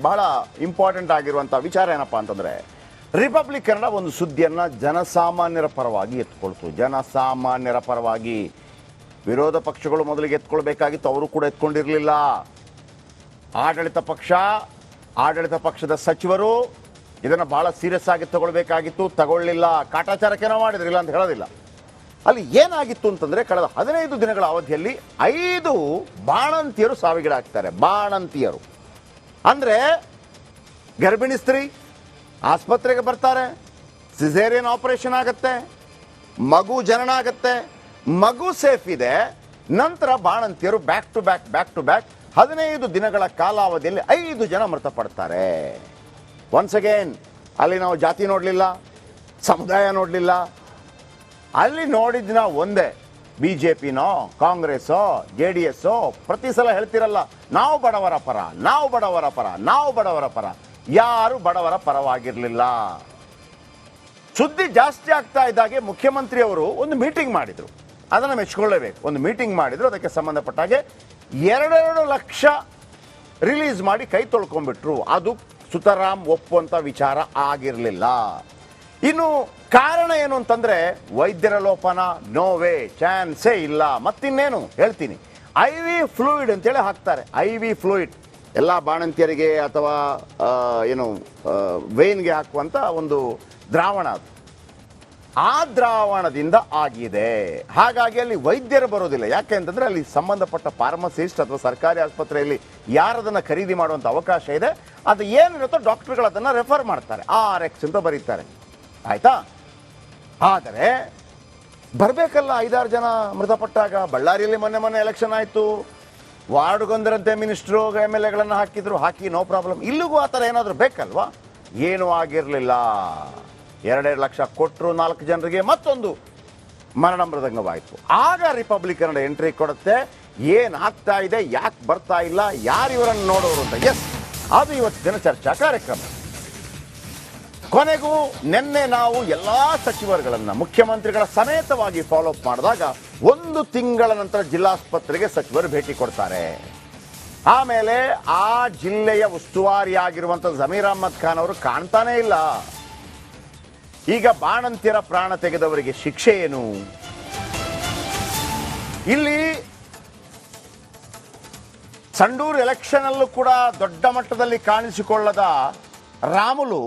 ಬಹಳ ಇಂಪಾರ್ಟೆಂಟ್ ಆಗಿರುವಂಥ ವಿಚಾರ ಏನಪ್ಪ ಅಂತಂದರೆ, ರಿಪಬ್ಲಿಕ್ ಕನ್ನಡ ಒಂದು ಸುದ್ದಿಯನ್ನು ಜನಸಾಮಾನ್ಯರ ಪರವಾಗಿ ಎತ್ಕೊಳ್ತು. ಜನಸಾಮಾನ್ಯರ ಪರವಾಗಿ ವಿರೋಧ ಪಕ್ಷಗಳು ಮೊದಲಿಗೆ ಎತ್ಕೊಳ್ಬೇಕಾಗಿತ್ತು, ಅವರು ಕೂಡ ಎತ್ಕೊಂಡಿರಲಿಲ್ಲ. ಆಡಳಿತ ಪಕ್ಷದ ಸಚಿವರು ಇದನ್ನು ಬಹಳ ಸೀರಿಯಸ್ ಆಗಿ ತಗೊಳ್ಬೇಕಾಗಿತ್ತು, ತಗೊಳ್ಳಿಲ್ಲ. ಕಾಟಾಚಾರಕ್ಕೇನೋ ಮಾಡಿದ್ರಿಲ್ಲ ಅಂತ ಹೇಳೋದಿಲ್ಲ. ಅಲ್ಲಿ ಏನಾಗಿತ್ತು ಅಂತಂದರೆ, ಕಳೆದ 15 ದಿನಗಳ ಅವಧಿಯಲ್ಲಿ 5 ಬಾಣಂತಿಯರು ಸಾವಿಗೀಡಾಗ್ತಾರೆ. ಬಾಣಂತಿಯರು ಅಂದರೆ ಗರ್ಭಿಣಿ ಸ್ತ್ರೀ ಆಸ್ಪತ್ರೆಗೆ ಬರ್ತಾರೆ, ಸಿಸೇರಿಯನ್ ಆಪರೇಷನ್ ಆಗುತ್ತೆ, ಮಗು ಜನನ ಆಗುತ್ತೆ, ಮಗು ಸೇಫ್ ಇದೆ. ನಂತರ ಬಾಣಂತಿಯರು ಬ್ಯಾಕ್ ಟು ಬ್ಯಾಕ್ 15 ದಿನಗಳ ಕಾಲಾವಧಿಯಲ್ಲಿ 5 ಜನ ಮೃತಪಡ್ತಾರೆ. ಒನ್ಸ್ ಅಗೇನ್ ಅಲ್ಲಿ ನಾವು ಜಾತಿ ನೋಡಲಿಲ್ಲ, ಸಮುದಾಯ ನೋಡಲಿಲ್ಲ. ಅಲ್ಲಿ ನೋಡಿದ್ನ ಒಂದೇ, BJPನೋ ಕಾಂಗ್ರೆಸ್ಸೋ JDSೋ. ಪ್ರತಿ ಸಲ ಹೇಳ್ತಿರಲ್ಲ, ನಾವು ಬಡವರ ಪರ. ಯಾರು ಬಡವರ ಪರವಾಗಿರಲಿಲ್ಲ. ಸುದ್ದಿ ಜಾಸ್ತಿ ಆಗ್ತಾ ಇದ್ದಾಗೆ ಮುಖ್ಯಮಂತ್ರಿಯವರು ಒಂದು ಮೀಟಿಂಗ್ ಮಾಡಿದರು, ಅದನ್ನು ಮೆಚ್ಕೊಳ್ಳೇಬೇಕು. ಒಂದು ಮೀಟಿಂಗ್ ಮಾಡಿದ್ರು, ಅದಕ್ಕೆ ಸಂಬಂಧಪಟ್ಟ ಹಾಗೆ 2 ಲಕ್ಷ ರಿಲೀಸ್ ಮಾಡಿ ಕೈ ತೊಳ್ಕೊಂಡ್ಬಿಟ್ರು. ಅದು ಸುತರಾಮ್ ಒಪ್ಪುವಂಥ ವಿಚಾರ ಆಗಿರಲಿಲ್ಲ. ಇನ್ನು ಕಾರಣ ಏನು ಅಂತಂದರೆ, ವೈದ್ಯರ ಲೋಪನ, ನೋವೇ ಚಾನ್ಸೇ ಇಲ್ಲ. ಮತ್ತಿನ್ನೇನು ಹೇಳ್ತೀನಿ, IV ಫ್ಲೂಯಿಡ್ ಅಂತೇಳಿ ಹಾಕ್ತಾರೆ. IV ಫ್ಲೂಯಿಡ್ ಎಲ್ಲ ಬಾಣಂತಿಯರಿಗೆ ಅಥವಾ ವೇನ್ಗೆ ಹಾಕುವಂಥ ಒಂದು ದ್ರಾವಣ ಅದು. ಆ ದ್ರಾವಣದಿಂದ ಆಗಿದೆ. ಹಾಗಾಗಿ ಅಲ್ಲಿ ವೈದ್ಯರು ಬರೋದಿಲ್ಲ. ಯಾಕೆ ಅಂತಂದರೆ, ಅಲ್ಲಿ ಸಂಬಂಧಪಟ್ಟ ಫಾರ್ಮಸಿಸ್ಟ್ ಅಥವಾ ಸರ್ಕಾರಿ ಆಸ್ಪತ್ರೆಯಲ್ಲಿ ಯಾರದನ್ನು ಖರೀದಿ ಮಾಡುವಂಥ ಅವಕಾಶ ಇದೆ, ಅದು ಏನಿರುತ್ತೋ ಡಾಕ್ಟರ್ಗಳು ಅದನ್ನು ರೆಫರ್ ಮಾಡ್ತಾರೆ, RX ಅಂತ ಬರೀತಾರೆ. ಆಯಿತಾ? ಆದರೆ ಬರಬೇಕಲ್ಲ 5-6 ಜನ ಮೃತಪಟ್ಟಾಗ. ಬಳ್ಳಾರಿಯಲ್ಲಿ ಮೊನ್ನೆ ಎಲೆಕ್ಷನ್ ಆಯಿತು, ವಾರ್ಡ್ಗೊಂದರಂತೆ ಮಿನಿಸ್ಟ್ರು MLAಗಳನ್ನು ಹಾಕಿ ನೋ ಪ್ರಾಬ್ಲಮ್. ಇಲ್ಲಿಗೂ ಆ ಥರ ಏನಾದರೂ ಬೇಕಲ್ವಾ? ಏನೂ ಆಗಿರಲಿಲ್ಲ. 2 ಲಕ್ಷ ಕೊಟ್ಟರು 4 ಜನರಿಗೆ, ಮತ್ತೊಂದು ಮರಣ ಮೃದಂಗವಾಯಿತು. ಆಗ ರಿಪಬ್ಲಿಕ್ ಕನ್ನಡ ಎಂಟ್ರಿ ಕೊಡುತ್ತೆ, ಏನಾಗ್ತಾ ಇದೆ, ಯಾಕೆ ಬರ್ತಾ ಇಲ್ಲ, ಯಾರು ಇವರನ್ನು ನೋಡೋರು ಅಂತ. ಎಸ್, ಅದು ಇವತ್ತಿನ ಚರ್ಚಾ ಕಾರ್ಯಕ್ರಮ. ಕೊನೆಗೂ ನಿನ್ನೆ ನಾವು ಎಲ್ಲ ಸಚಿವರುಗಳನ್ನು ಮುಖ್ಯಮಂತ್ರಿಗಳ ಸಮೇತವಾಗಿ ಫಾಲೋ ಅಪ್ ಮಾಡಿದಾಗ 1 ತಿಂಗಳ ನಂತರ ಜಿಲ್ಲಾಸ್ಪತ್ರೆಗೆ ಸಚಿವರು ಭೇಟಿ ಕೊಡ್ತಾರೆ. ಆಮೇಲೆ ಆ ಜಿಲ್ಲೆಯ ಉಸ್ತುವಾರಿಯಾಗಿರುವಂಥ ಜಮೀರ್ ಅಹ್ಮದ್ ಖಾನ್ ಅವರು ಕಾಣ್ತಾನೇ ಇಲ್ಲ. ಈಗ ಬಾಣಂತಿಯರ ಪ್ರಾಣ ತೆಗೆದವರಿಗೆ ಶಿಕ್ಷೆ ಏನು? ಇಲ್ಲಿ ಸಂಡೂರು ಎಲೆಕ್ಷನ್ ಅಲ್ಲೂ ಕೂಡ ದೊಡ್ಡ ಮಟ್ಟದಲ್ಲಿ ಕಾಣಿಸಿಕೊಳ್ಳದ ರಾಮುಲು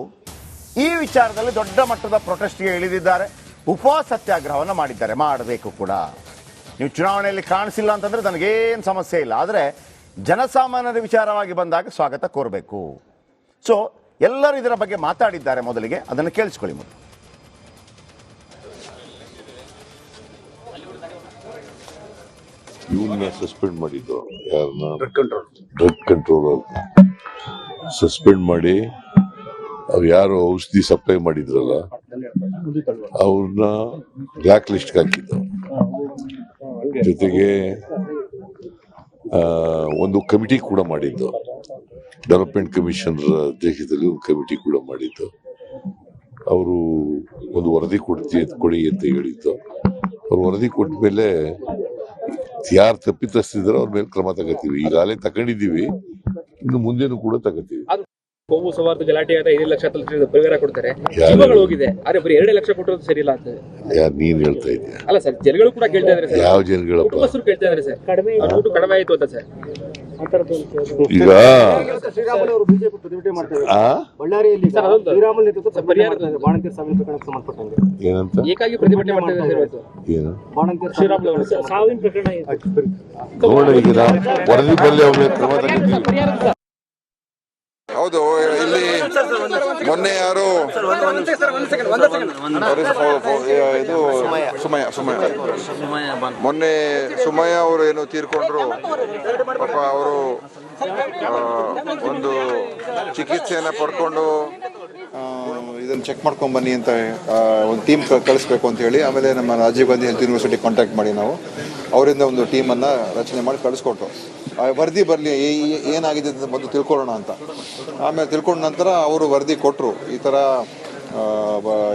ಈ ವಿಚಾರದಲ್ಲಿ ದೊಡ್ಡ ಮಟ್ಟದ ಪ್ರೊಟೆಸ್ಟ್ಗೆ ಇಳಿದಿದ್ದಾರೆ. ಉಪವಾಸ ಸತ್ಯಾಗ್ರಹವನ್ನು ಮಾಡಿದ್ದಾರೆ. ಮಾಡಬೇಕು ಕೂಡ. ನೀವು ಚುನಾವಣೆಯಲ್ಲಿ ಕಾಣಿಸಿಲ್ಲ ಅಂತಂದ್ರೆ ನನಗೇನು ಸಮಸ್ಯೆ ಇಲ್ಲ, ಆದರೆ ಜನಸಾಮಾನ್ಯರ ವಿಚಾರವಾಗಿ ಬಂದಾಗ ಸ್ವಾಗತ ಕೋರಬೇಕು. ಸೊ ಎಲ್ಲರೂ ಇದರ ಬಗ್ಗೆ ಮಾತಾಡಿದ್ದಾರೆ. ಮೊದಲಿಗೆ ಅದನ್ನು ಕೇಳಿಸ್ಕೊಳ್ಳಿ. ಮೊದಲು ಇವನ್ನ ಸಸ್ಪೆಂಡ್ ಮಾಡಿದ್ದು, ಯಾರನ್ನ, ಡ್ರಗ್ ಕಂಟ್ರೋಲರ್ ಸಸ್ಪೆಂಡ್ ಮಾಡಿ, ಅವ್ರು ಯಾರು ಔಷಧಿ ಸಪ್ಲೈ ಮಾಡಿದ್ರಲ್ಲ ಅವ್ರನ್ನ ಬ್ಲ್ಯಾಕ್ ಲಿಸ್ಟ್ಗೆ ಹಾಕಿದ್ದು. ಜೊತೆಗೆ ಒಂದು ಕಮಿಟಿ ಕೂಡ ಮಾಡಿದ್ದು, ಡೆವಲಪ್ಮೆಂಟ್ ಕಮಿಷನರ್ ಅಧ್ಯಕ್ಷತೆಯಲ್ಲಿ ಒಂದು ಕಮಿಟಿ ಕೂಡ ಮಾಡಿದ್ದು. ಅವರು ಒಂದು ವರದಿ ಕೊಡಿ ಅಂತ ಹೇಳಿದ್ದು. ಅವ್ರು ವರದಿ ಕೊಟ್ಟ ಮೇಲೆ ಯಾರು ತಪ್ಪಿತಸ್ಥಿದ್ರು ಅವ್ರ ಮೇಲೆ ಕ್ರಮ ತಗೋತೀವಿ. ಈಗಾಗಲೇ ತಗೊಂಡಿದ್ದೀವಿ, ಇನ್ನು ಮುಂದೇನು ಕೂಡ ತಗೋತೀವಿ. ಕೋಮು ಸವಾರ್ಥ ಗಲಾಟೆ ಆದ 5 ಲಕ್ಷ ಪರಿಹಾರ ಕೊಡ್ತಾರೆ, ಜೀವಗಳು ಹೋಗಿದೆ, ಆದ್ರೆ ಬರೀ 2 ಲಕ್ಷ ಕೊಟ್ಟರು ಸರಿ ಇಲ್ಲ ಅಂತ ಯಾರು ನೀನ್ ಹೇಳ್ತಾ ಇದೀಯ? ಅಲ್ಲ ಸರ್, ಜನಗಳು ಕೂಡ ಕೇಳ್ತಾ ಇದಾರೆ ಸರ್. ಯಾವ ಜನಗಳಪ್ಪ? ಕುಟುಂಬಸ್ಥರು ಕೇಳ್ತಾ ಇದಾರೆ ಸರ್, ದುಡ್ಡು ಕಡಿಮೆ ಆಯ್ತು ಅಂತ ಸರ್. ಈಗ ಶ್ರೀರಾಮುಲು ಬಿಜೆಪಿ ಪ್ರತಿಭಟನೆ ಮಾಡ್ತಾರೆ ಬಳ್ಳಾರಿಯಲ್ಲಿ. ಶ್ರೀರಾಮುಲು ನೇತೃತ್ವ ಬಾಣಂತಿಯರ ಸಾವಿನ ಪ್ರಕರಣಕ್ಕೆ ಸಂಬಂಧಪಟ್ಟಂಗೆ ಏನಂತ ಏಕಾಗಿ ಪ್ರತಿಭಟನೆ ಮಾಡ್ತಾ ಇದ್ದಾರೆ. ಏನು ಬಾಣಂತಿಯರ ಶ್ರೀರಾಮುಲು ಸಾವಿನ ಪ್ರಕರಣ ನೋಡ, ಈಗ ವರದಿ ಬಲ್ಲಿ ಅವ್ರ ಮೇಲೆ ಕ್ರಮ ತಗೋತೀವಿ. ಹೌದು, ಇಲ್ಲಿ ಮೊನ್ನೆ ಯಾರು ಇದು ಮೊನ್ನೆ ಸುಮಯ ಅವರು ಏನು ತೀರ್ಕೊಂಡ್ರು. ಪಾಪ ಅವರು ಒಂದು ಚಿಕಿತ್ಸೆಯನ್ನ ಪಡ್ಕೊಂಡು ಇದನ್ನು ಚೆಕ್ ಮಾಡ್ಕೊಂಡು ಬನ್ನಿ ಅಂತ ಒಂದು ಟೀಮ್ ಕಳಿಸ್ಬೇಕು ಅಂತ ಹೇಳಿ, ಆಮೇಲೆ ನಮ್ಮ Rajiv Gandhi health university contact ಮಾಡಿ ನಾವು ಅವರಿಂದ ಒಂದು ಟೀಮನ್ನು ರಚನೆ ಮಾಡಿ ಕಳಿಸ್ಕೊಟ್ಟು ವರದಿ ಬರಲಿ ಏನಾಗಿದೆ ಅಂತ ಮೊದಲು ತಿಳ್ಕೊಳ್ಳೋಣ ಅಂತ. ಆಮೇಲೆ ತಿಳ್ಕೊಂಡ ನಂತರ ಅವರು ವರದಿ ಕೊಟ್ಟರು. ಈ ಥರ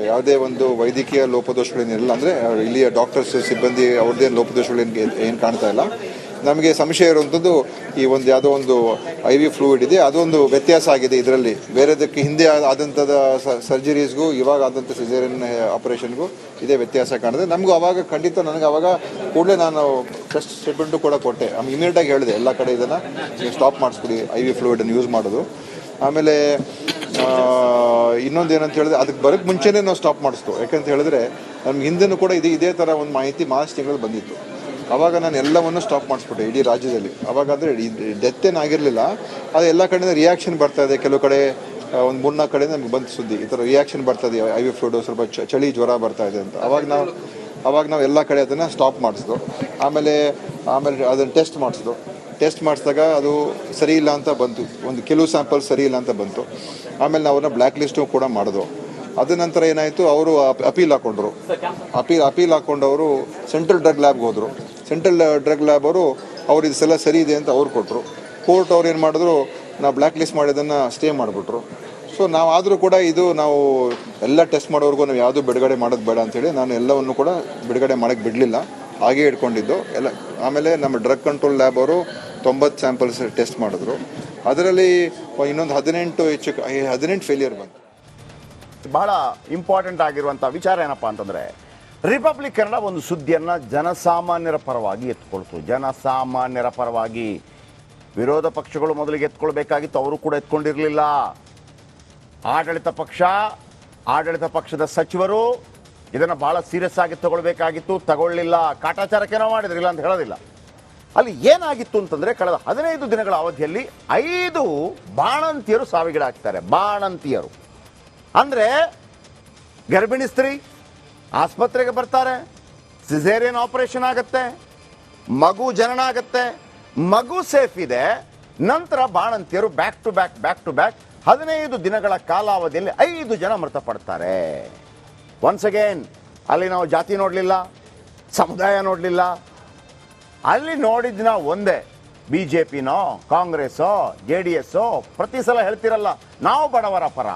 ಯಾವುದೇ ಒಂದು ವೈದ್ಯಕೀಯ ಲೋಪದೋಷಗಳೇನಿಲ್ಲ, ಅಂದರೆ ಇಲ್ಲಿಯ ಡಾಕ್ಟರ್ಸ್ ಸಿಬ್ಬಂದಿ ಅವ್ರದ್ದೇನು ಲೋಪದೋಷಗಳೇನು ಕಾಣ್ತಾ ಇಲ್ಲ. ನಮಗೆ ಸಂಶಯ ಇರುವಂಥದ್ದು ಈ ಒಂದು ಯಾವುದೋ ಒಂದು IV ಫ್ಲೂಯಿಡ್ ಇದೆ, ಅದೊಂದು ವ್ಯತ್ಯಾಸ ಆಗಿದೆ ಇದರಲ್ಲಿ. ಬೇರೆದಕ್ಕೆ ಹಿಂದೆ ಆದಂಥದ ಸರ್ಜರೀಸ್ಗೂ ಇವಾಗ ಆದಂಥ ಸಿಸೇರಿಯನ್ ಆಪರೇಷನ್ಗೂ ಇದೇ ವ್ಯತ್ಯಾಸ ಕಾಣಿದೆ. ನಮಗೂ ಅವಾಗ ಖಂಡಿತ ನನಗೆ ಅವಾಗ ಕೂಡಲೇ ನಾನು ಟೆಸ್ಟ್ ಸ್ಟೇಟ್ಮೆಂಟು ಕೂಡ ಕೊಟ್ಟೆ. ಇಮಿಡಿಯೇಟಾಗಿ ಹೇಳಿದೆ ಎಲ್ಲ ಕಡೆ ಇದನ್ನು ನೀವು ಸ್ಟಾಪ್ ಮಾಡಿಸ್ಬಿಡಿ IV ಫ್ಲೂಯಿಡನ್ನು ಯೂಸ್ ಮಾಡೋದು. ಆಮೇಲೆ ಇನ್ನೊಂದು ಏನಂತ ಹೇಳಿದ್ರೆ ಅದಕ್ಕೆ ಬರೋಕ್ಕೆ ಮುಂಚೆನೇ ನಾವು ಸ್ಟಾಪ್ ಮಾಡಿಸ್ತು. ಯಾಕಂತ ಹೇಳಿದ್ರೆ ನಮ್ಗೆ ಹಿಂದೆನೂ ಕೂಡ ಇದೇ ಥರ ಒಂದು ಮಾಹಿತಿ ಮಾರ್ಚ್ ತಿಂಗಳಲ್ಲಿ ಬಂದಿತ್ತು. ಆವಾಗ ನಾನು ಎಲ್ಲವನ್ನು ಸ್ಟಾಪ್ ಮಾಡಿಸ್ಬಿಟ್ಟೆ ಇಡೀ ರಾಜ್ಯದಲ್ಲಿ. ಅವಾಗ ಅಂದರೆ ಡೆತ್ ಏನಾಗಿರಲಿಲ್ಲ, ಅದು ಎಲ್ಲ ಕಡೆಯಿಂದ ರಿಯಾಕ್ಷನ್ ಬರ್ತಾ ಇದೆ. ಕೆಲವು ಕಡೆ ಒಂದು 3-4 ಕಡೆ ನಮ್ಗೆ ಬಂತು ಸುದ್ದಿ, ಈ ಥರ ರಿಯಾಕ್ಷನ್ ಬರ್ತಾ ಇದೆ, IV ಫ್ಲೂಯಿಡ್ ಸ್ವಲ್ಪ ಚಳಿ ಜ್ವರ ಬರ್ತಾ ಇದೆ ಅಂತ. ಅವಾಗ ನಾವು ಎಲ್ಲ ಕಡೆ ಅದನ್ನು ಸ್ಟಾಪ್ ಮಾಡಿಸಿದ್ವು. ಆಮೇಲೆ ಅದನ್ನು ಟೆಸ್ಟ್ ಮಾಡಿಸಿದ್ವು. ಟೆಸ್ಟ್ ಮಾಡಿಸಿದಾಗ ಅದು ಸರಿ ಇಲ್ಲ ಅಂತ ಬಂತು, ಒಂದು ಕೆಲವು ಸ್ಯಾಂಪಲ್ ಸರಿ ಇಲ್ಲ ಅಂತ ಬಂತು. ಆಮೇಲೆ ನಾವು ಅವ್ರನ್ನ ಬ್ಲ್ಯಾಕ್ ಲಿಸ್ಟು ಕೂಡ ಮಾಡಿದ್ವು. ಅದ ನಂತರ ಏನಾಯಿತು, ಅವರು ಅಪೀಲ್ ಹಾಕೊಂಡ್ರು. ಅಪೀಲ್ ಹಾಕೊಂಡವರು ಸೆಂಟ್ರಲ್ ಡ್ರಗ್ ಲ್ಯಾಬ್ಗೆ ಹೋದರು. ಸೆಂಟ್ರಲ್ ಡ್ರಗ್ ಲ್ಯಾಬ್ ಅವರು ಇದೆಲ್ಲ ಸರಿ ಇದೆ ಅಂತ ಅವ್ರು ಕೊಟ್ಟರು. ಕೋರ್ಟ್ ಅವ್ರು ಏನು ಮಾಡಿದ್ರು, ನಾವು ಬ್ಲ್ಯಾಕ್ ಲಿಸ್ಟ್ ಮಾಡಿದ್ದನ್ನು ಸ್ಟೇ ಮಾಡಿಬಿಟ್ರು. ಸೊ ಆದರೂ ಕೂಡ ಇದು ನಾವು ಎಲ್ಲ ಟೆಸ್ಟ್ ಮಾಡೋವರೆಗೂ ನಾವು ಯಾವುದೂ ಬಿಡುಗಡೆ ಮಾಡೋದು ಬೇಡ ಅಂಥೇಳಿ ನಾನು ಎಲ್ಲವನ್ನು ಕೂಡ ಬಿಡುಗಡೆ ಮಾಡೋಕ್ಕೆ ಬಿಡಲಿಲ್ಲ, ಹಾಗೇ ಇಟ್ಕೊಂಡಿದ್ದು ಎಲ್ಲ. ಆಮೇಲೆ ನಮ್ಮ ಡ್ರಗ್ ಕಂಟ್ರೋಲ್ ಲ್ಯಾಬ್ ಅವರು 90 ಸ್ಯಾಂಪಲ್ಸ್ ಟೆಸ್ಟ್ ಮಾಡಿದ್ರು. ಅದರಲ್ಲಿ ಇನ್ನೊಂದು 18 ಫೇಲಿಯರ್ ಬಂತು. ಬಹಳ ಇಂಪಾರ್ಟೆಂಟ್ ಆಗಿರುವಂಥ ವಿಚಾರ ಏನಪ್ಪ ಅಂತಂದರೆ, ರಿಪಬ್ಲಿಕ್ ಕನ್ನಡ ಒಂದು ಸುದ್ದಿಯನ್ನು ಜನಸಾಮಾನ್ಯರ ಪರವಾಗಿ ಎತ್ಕೊಳ್ತು. ಜನಸಾಮಾನ್ಯರ ಪರವಾಗಿ ವಿರೋಧ ಪಕ್ಷಗಳು ಮೊದಲಿಗೆ ಎತ್ಕೊಳ್ಬೇಕಾಗಿತ್ತು, ಅವರು ಕೂಡ ಎತ್ಕೊಂಡಿರಲಿಲ್ಲ. ಆಡಳಿತ ಪಕ್ಷದ ಸಚಿವರು ಇದನ್ನು ಬಹಳ ಸೀರಿಯಸ್ ಆಗಿ ತಗೊಳ್ಬೇಕಾಗಿತ್ತು, ತಗೊಳ್ಳಿಲ್ಲ. ಕಾಟಾಚಾರಕ್ಕೇನೋ ಮಾಡಿದ್ರಿಲ್ಲ ಅಂತ ಹೇಳೋದಿಲ್ಲ. ಅಲ್ಲಿ ಏನಾಗಿತ್ತು ಅಂತಂದರೆ, ಕಳೆದ 15 ದಿನಗಳ ಅವಧಿಯಲ್ಲಿ 5 ಬಾಣಂತಿಯರು ಸಾವಿಗೀಡಾಗ್ತಾರೆ. ಬಾಣಂತಿಯರು ಅಂದರೆ ಗರ್ಭಿಣಿ ಸ್ತ್ರೀ ಆಸ್ಪತ್ರೆಗೆ ಬರ್ತಾರೆ, ಸಿಸೇರಿಯನ್ ಆಪರೇಷನ್ ಆಗುತ್ತೆ, ಮಗು ಜನನ ಆಗುತ್ತೆ, ಮಗು ಸೇಫ್ ಇದೆ. ನಂತರ ಬಾಣಂತಿಯರು ಬ್ಯಾಕ್ ಟು ಬ್ಯಾಕ್ 15 ದಿನಗಳ ಕಾಲಾವಧಿಯಲ್ಲಿ 5 ಜನ ಮೃತಪಡ್ತಾರೆ. ಒನ್ಸ್ ಅಗೇನ್ ಅಲ್ಲಿ ನಾವು ಜಾತಿ ನೋಡಲಿಲ್ಲ, ಸಮುದಾಯ ನೋಡಲಿಲ್ಲ. ಅಲ್ಲಿ ನೋಡಿದ್ನ ಒಂದೇ, BJPನೋ ಕಾಂಗ್ರೆಸ್ಸೋ JDSೋ ಪ್ರತಿ ಸಲ ಹೇಳ್ತಿರಲ್ಲ, ನಾವು ಬಡವರ ಪರ.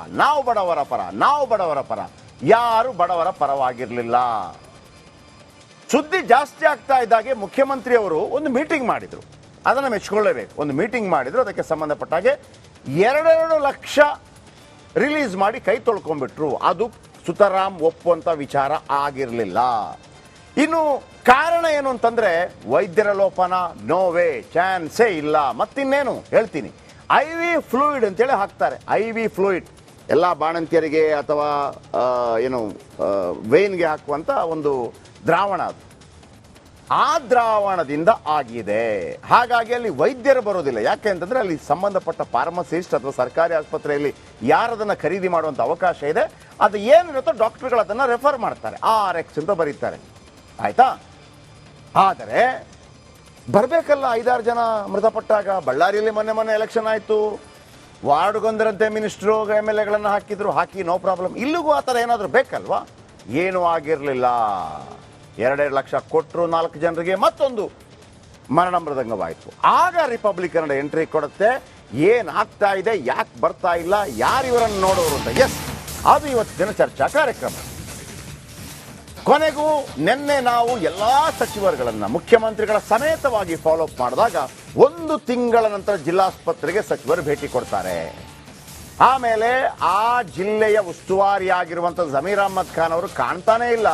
ಯಾರು ಬಡವರ ಪರವಾಗಿರಲಿಲ್ಲ. ಸುದ್ದಿ ಜಾಸ್ತಿ ಆಗ್ತಾ ಇದ್ದಾಗೆ ಮುಖ್ಯಮಂತ್ರಿಯವರು ಒಂದು ಮೀಟಿಂಗ್ ಮಾಡಿದರು, ಅದನ್ನು ಮೆಚ್ಕೊಳ್ಳೇಬೇಕು. ಒಂದು ಮೀಟಿಂಗ್ ಮಾಡಿದ್ರು, ಅದಕ್ಕೆ ಸಂಬಂಧಪಟ್ಟ ಹಾಗೆ 2 ಲಕ್ಷ ರಿಲೀಸ್ ಮಾಡಿ ಕೈ ತೊಳ್ಕೊಂಡ್ಬಿಟ್ರು. ಅದು ಸುತರಾಮ್ ಒಪ್ಪುವಂಥ ವಿಚಾರ ಆಗಿರಲಿಲ್ಲ. ಇನ್ನು ಕಾರಣ ಏನು ಅಂತಂದರೆ, ವೈದ್ಯರ ಲೋಪನ, ನೋವೇ ಚಾನ್ಸೇ ಇಲ್ಲ. ಮತ್ತಿನ್ನೇನು ಹೇಳ್ತೀನಿ, IV ಫ್ಲೂಯಿಡ್ ಅಂತೇಳಿ ಹಾಕ್ತಾರೆ. IV ಫ್ಲೂಯಿಡ್ ಎಲ್ಲ ಬಾಣಂತಿಯರಿಗೆ ಅಥವಾ ವೇನ್ಗೆ ಹಾಕುವಂಥ ಒಂದು ದ್ರಾವಣ ಅದು. ಆ ದ್ರಾವಣದಿಂದ ಆಗಿದೆ. ಹಾಗಾಗಿ ಅಲ್ಲಿ ವೈದ್ಯರು ಬರೋದಿಲ್ಲ. ಯಾಕೆ ಅಂತಂದರೆ ಅಲ್ಲಿ ಸಂಬಂಧಪಟ್ಟ ಫಾರ್ಮಸಿಸ್ಟ್ ಅಥವಾ ಸರ್ಕಾರಿ ಆಸ್ಪತ್ರೆಯಲ್ಲಿ ಯಾರದನ್ನು ಖರೀದಿ ಮಾಡುವಂಥ ಅವಕಾಶ ಇದೆ, ಅದು ಏನಿರುತ್ತೋ ಡಾಕ್ಟರ್ಗಳು ಅದನ್ನು ರೆಫರ್ ಮಾಡ್ತಾರೆ, RX ಅಂತ ಬರೀತಾರೆ. ಆಯಿತಾ? ಆದರೆ ಬರಬೇಕಲ್ಲ 5-6 ಜನ ಮೃತಪಟ್ಟಾಗ. ಬಳ್ಳಾರಿಯಲ್ಲಿ ಮೊನ್ನೆ ಎಲೆಕ್ಷನ್ ಆಯಿತು, ವಾರ್ಡ್ಗೊಂದರಂತೆ ಮಿನಿಸ್ಟ್ರು MLAಗಳನ್ನು ಹಾಕಿ ನೋ ಪ್ರಾಬ್ಲಮ್. ಇಲ್ಲಿಗೂ ಆ ಥರ ಏನಾದರೂ ಬೇಕಲ್ವಾ? ಏನೂ ಆಗಿರಲಿಲ್ಲ. 2 ಲಕ್ಷ ಕೊಟ್ಟರು 4 ಜನರಿಗೆ, ಮತ್ತೊಂದು ಮರಣ ಮೃದಂಗವಾಯಿತು. ಆಗ ರಿಪಬ್ಲಿಕ್ ಕನ್ನಡ ಎಂಟ್ರಿ ಕೊಡುತ್ತೆ, ಏನಾಗ್ತಾ ಇದೆ, ಯಾಕೆ ಬರ್ತಾ ಇಲ್ಲ, ಯಾರು ಇವರನ್ನು ನೋಡೋರು ಅಂತ. ಎಸ್, ಅದು ಇವತ್ತಿನ ಚರ್ಚಾ ಕಾರ್ಯಕ್ರಮ. ಕೊನೆಗೂ ನಿನ್ನೆ ನಾವು ಎಲ್ಲ ಸಚಿವರುಗಳನ್ನು ಮುಖ್ಯಮಂತ್ರಿಗಳ ಸಮೇತವಾಗಿ ಫಾಲೋ ಅಪ್ ಮಾಡಿದಾಗ 1 ತಿಂಗಳ ನಂತರ ಜಿಲ್ಲಾಸ್ಪತ್ರೆಗೆ ಸಚಿವರು ಭೇಟಿ ಕೊಡ್ತಾರೆ. ಆಮೇಲೆ ಆ ಜಿಲ್ಲೆಯ ಉಸ್ತುವಾರಿಯಾಗಿರುವಂಥ ಜಮೀರ್ ಅಹ್ಮದ್ ಖಾನ್ ಅವರು ಕಾಣ್ತಾನೇ ಇಲ್ಲ.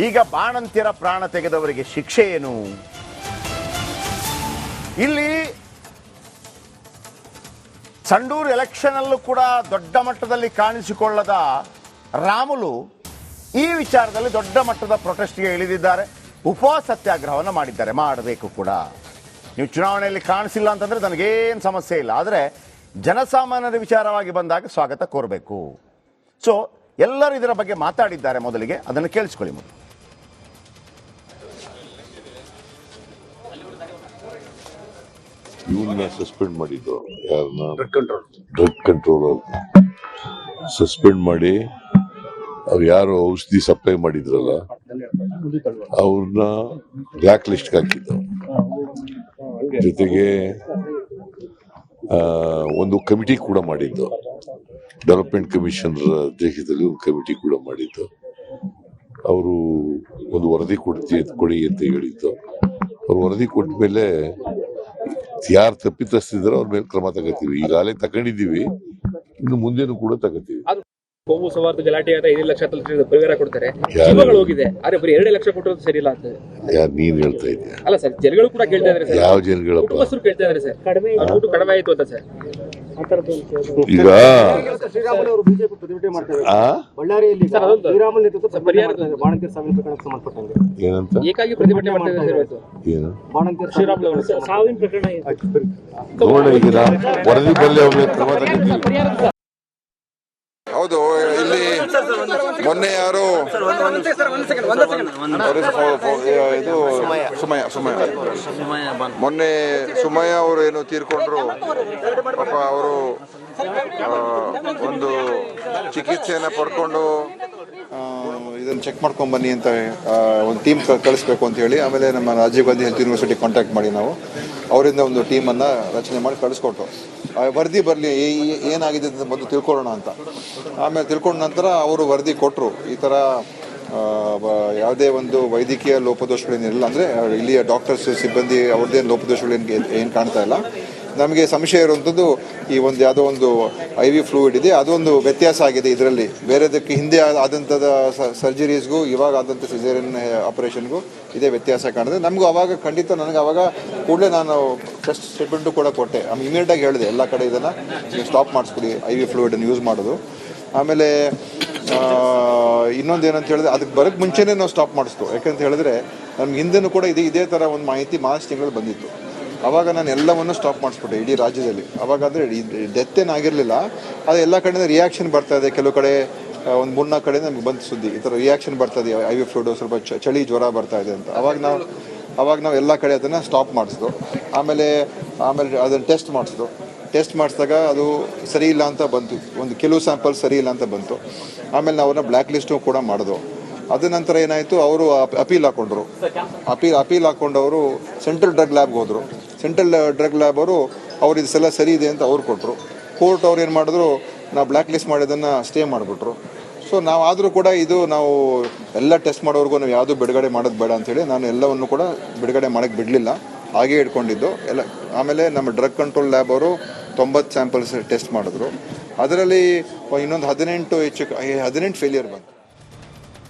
ಈಗ ಬಾಣಂತಿಯರ ಪ್ರಾಣ ತೆಗೆದವರಿಗೆ ಶಿಕ್ಷೆ ಏನು? ಇಲ್ಲಿ ಸಂಡೂರು ಎಲೆಕ್ಷನ್ ಅಲ್ಲೂ ಕೂಡ ದೊಡ್ಡ ಮಟ್ಟದಲ್ಲಿ ಕಾಣಿಸಿಕೊಳ್ಳದ ರಾಮುಲು ಈ ವಿಚಾರದಲ್ಲಿ ದೊಡ್ಡ ಮಟ್ಟದ ಪ್ರೊಟೆಸ್ಟ್ಗೆ ಇಳಿದಿದ್ದಾರೆ. ಉಪವಾಸ ಸತ್ಯಾಗ್ರಹವನ್ನು ಮಾಡಿದ್ದಾರೆ. ಮಾಡಬೇಕು ಕೂಡ. ನೀವು ಚುನಾವಣೆಯಲ್ಲಿ ಕಾಣಿಸಿಲ್ಲ ಅಂತಂದ್ರೆ ನನಗೇನು ಸಮಸ್ಯೆ ಇಲ್ಲ, ಆದರೆ ಜನಸಾಮಾನ್ಯರ ವಿಚಾರವಾಗಿ ಬಂದಾಗ ಸ್ವಾಗತ ಕೋರಬೇಕು. ಸೊ ಎಲ್ಲರೂ ಇದರ ಬಗ್ಗೆ ಮಾತಾಡಿದ್ದಾರೆ. ಮೊದಲಿಗೆ ಅದನ್ನು ಕೇಳಿಸ್ಕೊಳ್ಳಿ. ಮೊದಲು ಇವನ್ನ ಸಸ್ಪೆಂಡ್ ಮಾಡಿದ್ದು, ಯಾರನ್ನ, ಡ್ರಗ್ ಕಂಟ್ರೋಲರ್ ಸಸ್ಪೆಂಡ್ ಮಾಡಿ ಅವ್ರು ಯಾರು ಔಷಧಿ ಸಪ್ಲೈ ಮಾಡಿದ್ರಲ್ಲ ಅವ್ರನ್ನ ಬ್ಲ್ಯಾಕ್ ಲಿಸ್ಟ್ಗೆ ಹಾಕಿದ್ದು. ಜೊತೆಗೆ ಒಂದು ಕಮಿಟಿ ಕೂಡ ಮಾಡಿದ್ದು, ಡೆವಲಪ್ಮೆಂಟ್ ಕಮಿಷನರ್ ಅಧ್ಯಕ್ಷತೆಯಲ್ಲಿ ಒಂದು ಕಮಿಟಿ ಕೂಡ ಮಾಡಿದ್ದು. ಅವರು ಒಂದು ವರದಿ ಕೊಡಿ ಅಂತ ಹೇಳಿದ್ದು. ಅವ್ರು ವರದಿ ಕೊಟ್ಟ ಮೇಲೆ ಯಾರು ತಪ್ಪಿತಸ್ಥಿದಾರೋ ಅವ್ರ ಮೇಲೆ ಕ್ರಮ ತಗೋತೀವಿ. ಈಗಾಗಲೇ ತಗೊಂಡಿದ್ದೀವಿ, ಇನ್ನು ಮುಂದೇನು ಕೂಡ ತಗೋತೀವಿ. ಕೋಮು ಸವಾರ್ದು ಗಲಾಟೆ ಆದ 5 ಲಕ್ಷ ಪರಿಹಾರ ಕೊಡ್ತಾರೆ, ಜೀವಗಳು ಹೋಗಿದೆ. ಆದ್ರೆ ಬರೀ 2 ಲಕ್ಷ ಕೊಟ್ಟರು ಸರಿ ಇಲ್ಲ ಅಂತ ಯಾರು ನೀನ್ ಹೇಳ್ತಾ ಇದೀಯ? ಅಲ್ಲ ಸರ್, ಜನಗಳು ಕೂಡ ಕೇಳ್ತಾ ಇದಾರೆ ಸರ್. ಯಾವ ಜನಗಳಪ್ಪ? ಕುಟುಂಬಸ್ಥರು ಕೇಳ್ತಾ ಇದಾರೆ ಸರ್, ದುಡ್ಡು ಕಡಿಮೆ ಆಯ್ತು ಅಂತ ಸರ್. ಈಗ ಶ್ರೀರಾಮುಲು ಅವರು ಬಿಜೆಪಿ ಪ್ರತಿಭಟನೆ ಮಾಡ್ತಾರೆ ಬಳ್ಳಾರಿಯಲ್ಲಿ. ಶ್ರೀರಾಮುಲು ನೇತೃತ್ವ ಪ್ರತಿಭಟನೆ ಮಾಡ್ತಾರೆ ಬಾಣಂತಿಯರ ಸಾವಿನ ಪ್ರಕರಣಕ್ಕೆ ಸಂಬಂಧಪಟ್ಟಂಗೆ. ಏನಂತ ಏಕಾಗಿ ಪ್ರತಿಭಟನೆ ಮಾಡ್ತಾ ಇದ್ದಾರೆ ಇವತ್ತು ಏನು ಬಾಣಂತಿಯರ ಶ್ರೀರಾಮುಲು ಅವರು ಸಾವಿನ ಪ್ರಕರಣ ನೋಡ, ಈಗ ವರದಿ ಬರಲಿ ಅವ್ರ ಮೇಲೆ ಕ್ರಮ ತಗೋತೀವಿ. ಹೌದು, ಇಲ್ಲಿ ಮೊನ್ನೆ ಯಾರು ಇದು ಸುಮಯ ಮೊನ್ನೆ ಸುಮಯ ಅವರು ಏನು ತೀರ್ಕೊಂಡ್ರು. ಪಾಪ ಅವರು ಒಂದು ಚಿಕಿತ್ಸೆಯನ್ನ ಪಡ್ಕೊಂಡು ಇದನ್ನು ಚೆಕ್ ಮಾಡ್ಕೊಂಡು ಬನ್ನಿ ಅಂತ ಒಂದು ಟೀಮ್ ಕಳಿಸ್ಬೇಕು ಅಂತ ಹೇಳಿ ಆಮೇಲೆ ನಮ್ಮ Rajiv Gandhi health university contact ಮಾಡಿ ನಾವು ಅವರಿಂದ ಒಂದು ಟೀಮನ್ನು ರಚನೆ ಮಾಡಿ ಕಳಿಸ್ಕೊಟ್ಟು ವರದಿ ಬರಲಿ ಏನಾಗಿದೆ ಅಂತ ಮೊದಲು ತಿಳ್ಕೊಳ್ಳೋಣ ಅಂತ. ಆಮೇಲೆ ತಿಳ್ಕೊಂಡ ನಂತರ ಅವರು ವರದಿ ಕೊಟ್ಟರು. ಈ ಥರ ಯಾವುದೇ ಒಂದು ವೈದ್ಯಕೀಯ ಲೋಪದೋಷಗಳೇನಿಲ್ಲ, ಅಂದರೆ ಇಲ್ಲಿಯ ಡಾಕ್ಟರ್ಸ್ ಸಿಬ್ಬಂದಿ ಅವ್ರದ್ದೇನು ಲೋಪದೋಷಗಳೇನು ಏನು ಕಾಣ್ತಾ ಇಲ್ಲ. ನಮಗೆ ಸಂಶಯ ಇರುವಂಥದ್ದು ಈ ಒಂದು ಯಾವುದೋ ಒಂದು IV ಫ್ಲೂಯಿಡ್ ಇದೆ, ಅದೊಂದು ವ್ಯತ್ಯಾಸ ಆಗಿದೆ ಇದರಲ್ಲಿ. ಬೇರೆದಕ್ಕೆ ಹಿಂದೆ ಆದಂಥದ ಸರ್ಜರೀಸ್ಗೂ ಇವಾಗ ಆದಂಥ ಸಿಸೇರಿಯನ್ ಆಪರೇಷನ್ಗೂ ಇದೇ ವ್ಯತ್ಯಾಸ ಕಾಣಿದೆ. ನಮಗೂ ಅವಾಗ ಖಂಡಿತ ನನಗೆ ಅವಾಗ ಕೂಡಲೇ ನಾನು ಟೆಸ್ಟ್ ಸ್ಟೇಟ್ಮೆಂಟು ಕೂಡ ಕೊಟ್ಟೆ. ಇಮಿಡಿಯೇಟಾಗಿ ಹೇಳಿದೆ ಎಲ್ಲ ಕಡೆ ಇದನ್ನು ನೀವು ಸ್ಟಾಪ್ ಮಾಡಿಸ್ಬಿಡಿ IV ಫ್ಲೂಯಿಡನ್ನು ಯೂಸ್ ಮಾಡೋದು. ಆಮೇಲೆ ಇನ್ನೊಂದು ಏನಂತ ಹೇಳಿದ್ರೆ ಅದಕ್ಕೆ ಬರೋಕ್ಕೆ ಮುಂಚೆನೇ ನಾವು ಸ್ಟಾಪ್ ಮಾಡಿಸ್ತು. ಯಾಕಂತ ಹೇಳಿದ್ರೆ ನಮ್ಗೆ ಹಿಂದೆನೂ ಕೂಡ ಇದೇ ಥರ ಒಂದು ಮಾಹಿತಿ ಮಾರ್ಚ್ ತಿಂಗಳಲ್ಲಿ ಬಂದಿತ್ತು. ಆವಾಗ ನಾನು ಎಲ್ಲವನ್ನು ಸ್ಟಾಪ್ ಮಾಡಿಸ್ಬಿಟ್ಟೆ ಇಡೀ ರಾಜ್ಯದಲ್ಲಿ. ಅವಾಗ ಅಂದರೆ ಡೆತ್ ಏನಾಗಿರಲಿಲ್ಲ, ಅದು ಎಲ್ಲ ಕಡೆಯಿಂದ ರಿಯಾಕ್ಷನ್ ಬರ್ತಾ ಇದೆ. ಕೆಲವು ಕಡೆ ಒಂದು 3-4 ಕಡೆ ನಮ್ಗೆ ಬಂತು ಸುದ್ದಿ, ಈ ಥರ ರಿಯಾಕ್ಷನ್ ಬರ್ತಾ ಇದೆ, IV ಫ್ಲೂಯಿಡ್ ಸ್ವಲ್ಪ ಚಳಿ ಜ್ವರ ಬರ್ತಾ ಇದೆ ಅಂತ. ಅವಾಗ ನಾವು ಎಲ್ಲ ಕಡೆ ಅದನ್ನು ಸ್ಟಾಪ್ ಮಾಡಿಸ್ದು. ಆಮೇಲೆ ಅದನ್ನು ಟೆಸ್ಟ್ ಮಾಡಿಸಿದಾಗ ಅದು ಸರಿ ಇಲ್ಲ ಅಂತ ಬಂತು. ಒಂದು ಕೆಲವು ಸ್ಯಾಂಪಲ್ ಸರಿ ಇಲ್ಲ ಅಂತ ಬಂತು. ಆಮೇಲೆ ನಾವು ಅವ್ರನ್ನ ಬ್ಲ್ಯಾಕ್ ಲಿಸ್ಟು ಕೂಡ ಮಾಡಿದ್ವು. ಅದ ನಂತರ ಏನಾಯಿತು, ಅವರು ಅಪೀಲ್ ಹಾಕೊಂಡ್ರು. ಅಪೀಲ್ ಹಾಕೊಂಡವರು ಸೆಂಟ್ರಲ್ ಡ್ರಗ್ ಲ್ಯಾಬ್ಗೆ ಹೋದರು. ಸೆಂಟ್ರಲ್ ಡ್ರಗ್ ಲ್ಯಾಬ್ ಅವರು ಇದೆಲ್ಲ ಸರಿ ಇದೆ ಅಂತ ಅವ್ರು ಕೊಟ್ಟರು. ಕೋರ್ಟ್ ಅವ್ರು ಏನು ಮಾಡಿದ್ರು, ನಾವು ಬ್ಲ್ಯಾಕ್ ಲಿಸ್ಟ್ ಮಾಡೋದನ್ನು ಸ್ಟೇ ಮಾಡಿಬಿಟ್ರು. ಸೊ ನಾವಾದರೂ ಕೂಡ ಇದು ನಾವು ಎಲ್ಲ ಟೆಸ್ಟ್ ಮಾಡೋರ್ಗೂ ನಾವು ಯಾವುದೂ ಬಿಡುಗಡೆ ಮಾಡೋದು ಬೇಡ ಅಂಥೇಳಿ ನಾನು ಎಲ್ಲವನ್ನು ಕೂಡ ಬಿಡುಗಡೆ ಮಾಡೋಕ್ಕೆ ಬಿಡಲಿಲ್ಲ, ಹಾಗೇ ಇಟ್ಕೊಂಡಿದ್ದು ಎಲ್ಲ. ಆಮೇಲೆ ನಮ್ಮ ಡ್ರಗ್ ಕಂಟ್ರೋಲ್ ಲ್ಯಾಬ್ ಅವರು 90 ಸ್ಯಾಂಪಲ್ಸ್ ಟೆಸ್ಟ್ ಮಾಡಿದ್ರು. ಅದರಲ್ಲಿ ಇನ್ನೊಂದು 18 ಫೇಲಿಯರ್ ಬಂತು.